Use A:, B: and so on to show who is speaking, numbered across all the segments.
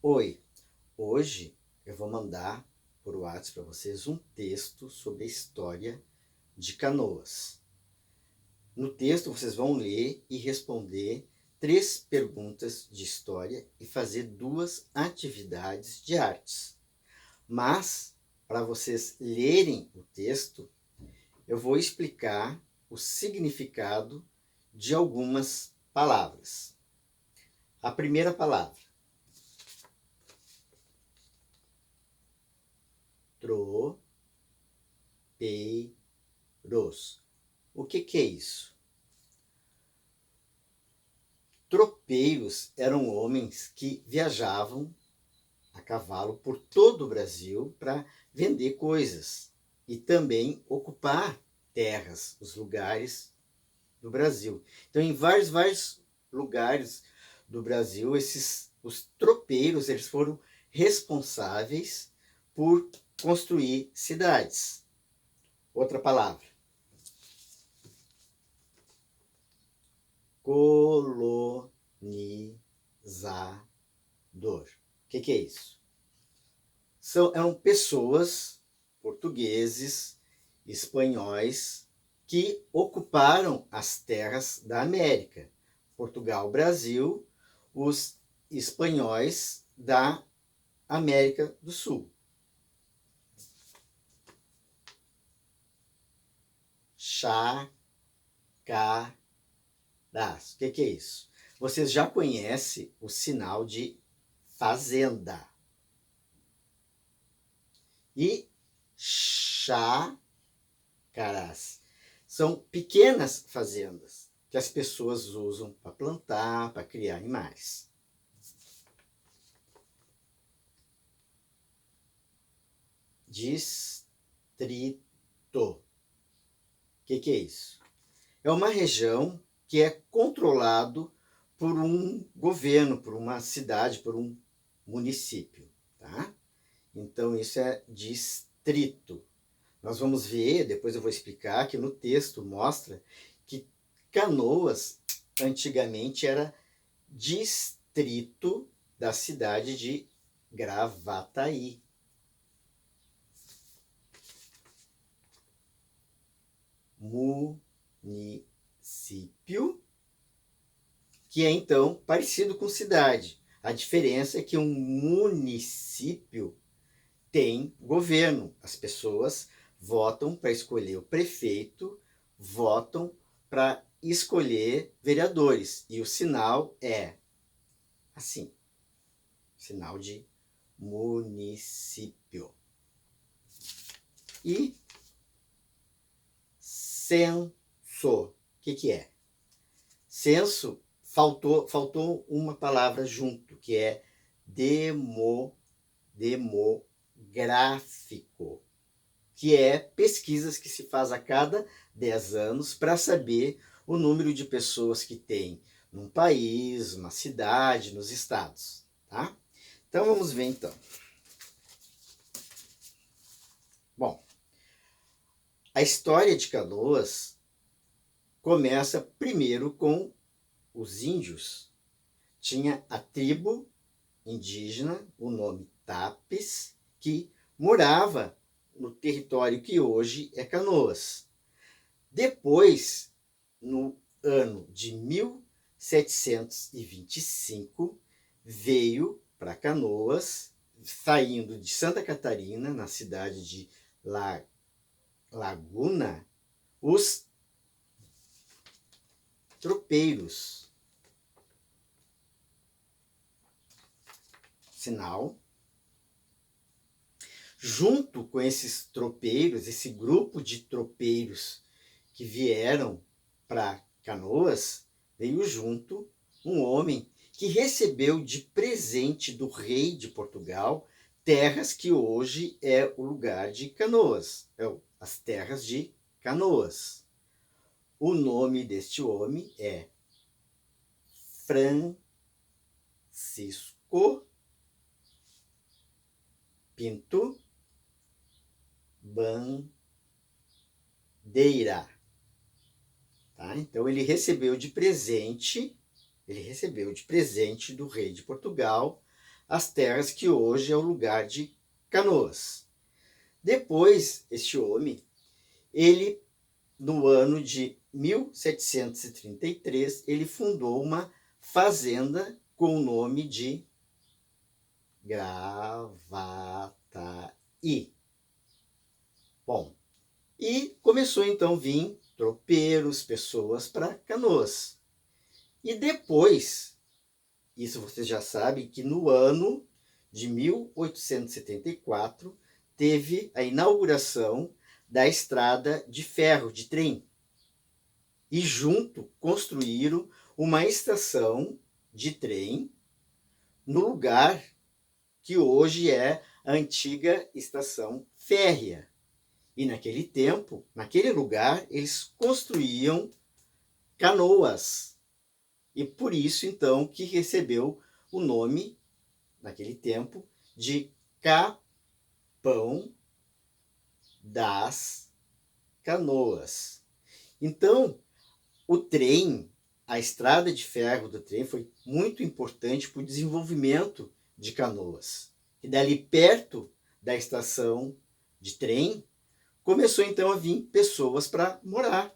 A: Oi, hoje eu vou mandar por WhatsApp para vocês um texto sobre a história de Canoas. No texto vocês vão ler e responder 3 perguntas de história e fazer 2 atividades de artes. Mas, para vocês lerem o texto, eu vou explicar o significado de algumas palavras. A primeira palavra, tropeiros. O que é isso? Tropeiros eram homens que viajavam a cavalo por todo o Brasil para vender coisas e também ocupar terras, os lugares do Brasil. Então, em vários lugares do Brasil, os tropeiros eles foram responsáveis por construir cidades. Outra palavra, colonizador. O que é isso? Eram pessoas, portugueses, espanhóis, que ocuparam as terras da América. Portugal, Brasil, os espanhóis da América do Sul. Chacaras. O que é isso? Vocês já conhecem o sinal de fazenda. E chácaras são pequenas fazendas que as pessoas usam para plantar, para criar animais. Distrito. O que é isso? É uma região que é controlado por um governo, por uma cidade, por um município, tá? Então, isso é distrito. Nós vamos ver, depois eu vou explicar, que no texto mostra que Canoas, antigamente, era distrito da cidade de Gravataí. Município, que é, então, parecido com cidade. A diferença é que um município tem governo. As pessoas votam para escolher o prefeito, votam para escolher vereadores. E o sinal é assim, sinal de município. E censo. O que é? Censo, faltou uma palavra junto, que é demográfico, que é pesquisas que se faz a cada 10 anos para saber o número de pessoas que tem num país, numa cidade, nos estados. Tá? Então vamos ver então. Bom, a história de Canoas começa primeiro com os índios. Tinha a tribo indígena, o nome Tapes, que morava no território que hoje é Canoas. Depois, no ano de 1725, veio para Canoas, saindo de Santa Catarina, na cidade de Laguna, os tropeiros. Sinal. Junto com esses tropeiros, esse grupo de tropeiros que vieram para Canoas, veio junto um homem que recebeu de presente do rei de Portugal terras que hoje é o lugar de Canoas, as terras de Canoas. O nome deste homem é Francisco Pinto Bandeira. Tá? Então ele recebeu de presente do rei de Portugal as terras que hoje é o lugar de Canoas. Depois, este homem, ele, no ano de 1733, ele fundou uma fazenda com o nome de Gravataí. Bom, e começou então a vir tropeiros, pessoas para Canoas. E depois, isso vocês já sabem, que no ano de 1874 teve a inauguração da estrada de ferro, de trem. E junto construíram uma estação de trem no lugar que hoje é a antiga estação férrea. E naquele tempo, naquele lugar, eles construíam canoas. E por isso, então, que recebeu o nome, naquele tempo, de Capão das Canoas. Então, o trem, a estrada de ferro do trem foi muito importante para o desenvolvimento de Canoas. E dali perto da estação de trem, começou então a vir pessoas para morar.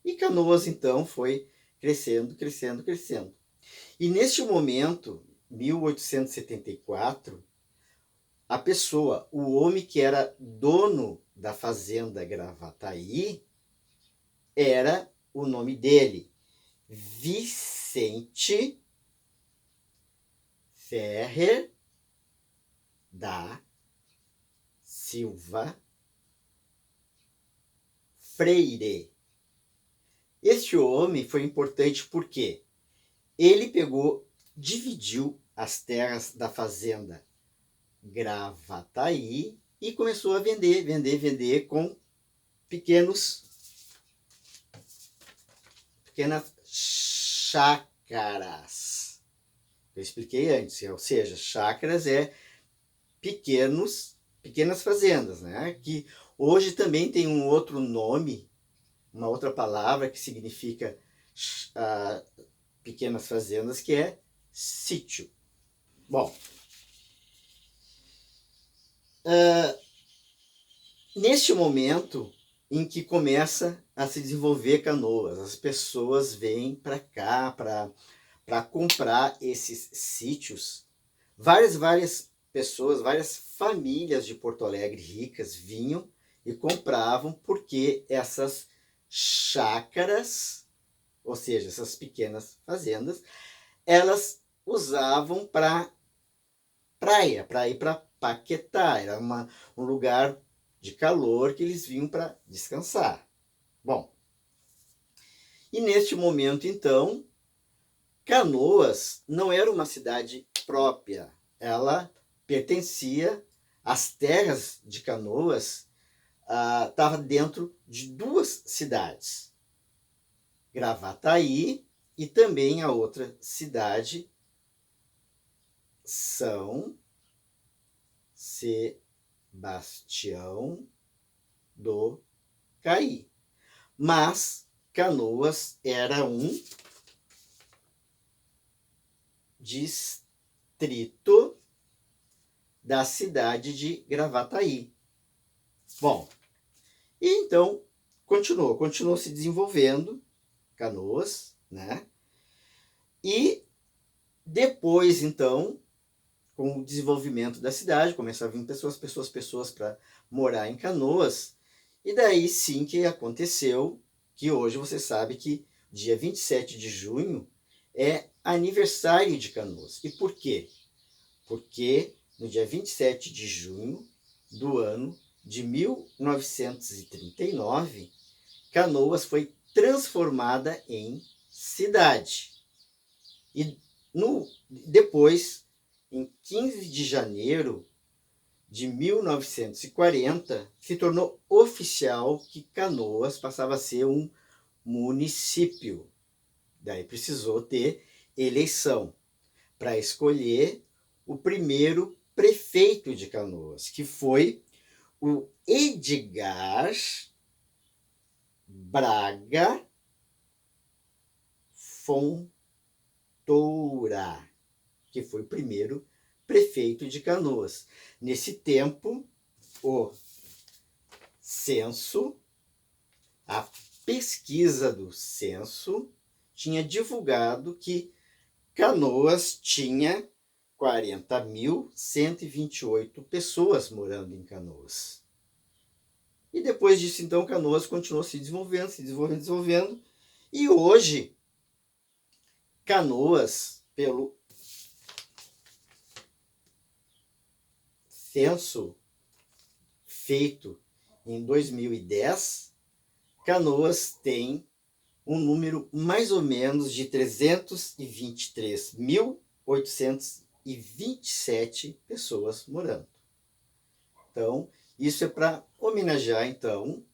A: E Canoas então foi crescendo, crescendo, crescendo. E neste momento, 1874, a pessoa, o homem que era dono da fazenda Gravataí, era o nome dele, Vicente Ferrer da Silva Freire. Este homem foi importante porque ele pegou, dividiu as terras da fazenda Gravataí e começou a vender com pequenas chácaras. Eu expliquei antes, ou seja, chácaras é pequenas fazendas, né? Que hoje também tem um outro nome, uma outra palavra que significa pequenas fazendas, que é sítio. Bom, neste momento em que começa a se desenvolver Canoas, as pessoas vêm para cá para comprar esses sítios. Várias pessoas, várias famílias de Porto Alegre ricas vinham e compravam, porque essas chácaras, ou seja, essas pequenas fazendas, elas usavam para praia, para ir para Paquetá. Era um lugar de calor que eles vinham para descansar. Bom, e neste momento, então, Canoas não era uma cidade própria. Ela pertencia, às terras de Canoas, estava dentro de duas cidades. Gravataí e também a outra cidade, São Sebastião do Caí. Mas Canoas era um distrito da cidade de Gravataí. Bom, e então continuou se desenvolvendo Canoas, né? E depois, então, com o desenvolvimento da cidade, começaram a vir pessoas para morar em Canoas. E daí sim que aconteceu que hoje você sabe que dia 27 de junho é aniversário de Canoas. E por quê? Porque no dia 27 de junho do ano de 1939, Canoas foi transformada em cidade. E depois, em 15 de janeiro de 1940, se tornou oficial que Canoas passava a ser um município. Daí precisou ter eleição para escolher o primeiro prefeito de Canoas, que foi o Edgar Braga Fontoura, que foi o primeiro prefeito de Canoas. Nesse tempo, o censo, a pesquisa do censo, tinha divulgado que Canoas tinha 40.128 pessoas morando em Canoas. E depois disso, então, Canoas continuou se desenvolvendo. E hoje, Canoas, pelo censo feito em 2010, Canoas tem um número mais ou menos de 323.827 pessoas morando. Então, isso é para homenagear, então,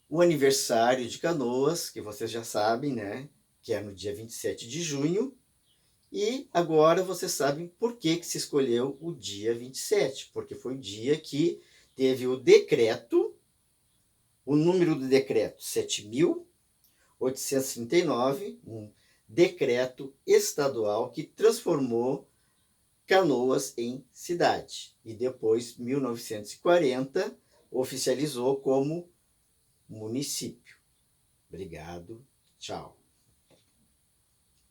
A: o aniversário de Canoas, que vocês já sabem, né? Que é no dia 27 de junho. E agora vocês sabem por que se escolheu o dia 27, porque foi o dia que teve o decreto, o número do decreto 7.839, um decreto estadual que transformou Canoas em cidade. E depois, 1940, oficializou como município. Obrigado, tchau.